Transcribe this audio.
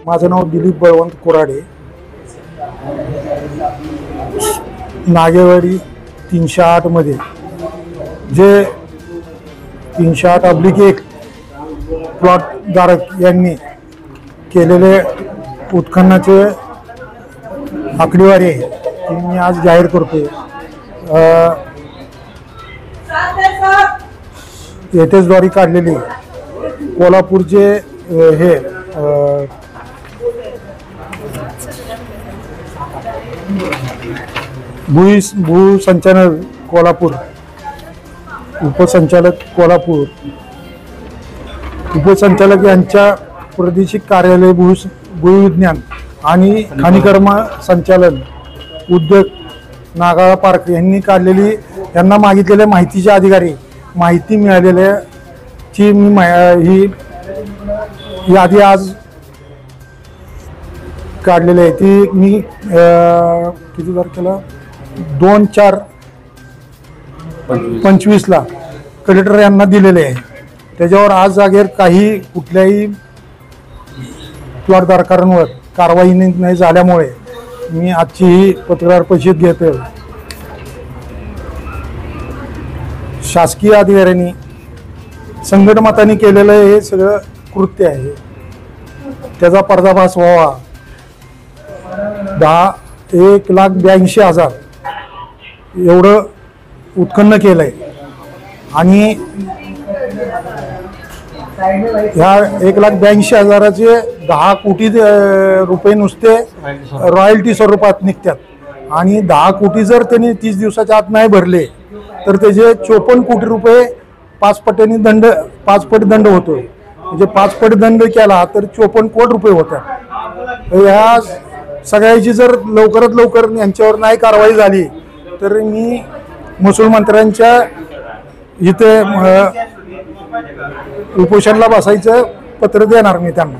माझं नाव दिलीप बळवंत कोराडे, नागेवाडी 308 मध्ये जे 308/1 प्लॉट धारक यांनी केलेले उत्खननाचे आकडेवारी आहे ती मी आज जाहीर करतोय। येथेच द्वारे काढलेली कोल्हापूरचे हे भूसंचालक कोल्हापूर, उपसंचालक कोल्हापूर, उपसंचालक यांच्या प्रादेशिक कार्यालय भूविज्ञान आणि खनिकर्म संचालन उद्योग नागाळा पार्क यांनी काढलेली यांना मागितलेल्या माहितीच्या अधिकारी माहिती मिळालेल्याची मी ही यादी आज काढलेली आहे। ती मी किती तारखेला 2/4/25 कलेक्टर यांना दिलेले आहे। त्याच्यावर आज जागेवर काही कुठल्याही प्लॉटधारकांवर कारवाई नाही झाल्यामुळे मी आजची ही पत्रकार परिषद घेतोय। शासकीय अधिकाऱ्यांनी संघटमताने केलेलं हे सगळं कृत्य आहे, त्याचा पर्दाफाश व्हावा। 1,82,000 एवढं उत्खनन केलंय आणि ह्या 1,82,000चे 10 कोटी रुपये नुसते रॉयल्टी स्वरूपात निघतात आणि 10 कोटी जर त्यांनी 30 दिवसाच्या आत नाही भरले तर त्याचे 54 कोटी रुपये 5 पट दंड होतोय। म्हणजे 5 पट दंड केला तर 54 कोटी रुपये होतात। ह्या सगळ्याची जर लवकरात लवकर यांच्यावर नाही कारवाई झाली तर मी महसूल मंत्र्यांच्या इथे उपोषणाला बसायचं पत्र देणार मी त्यांना।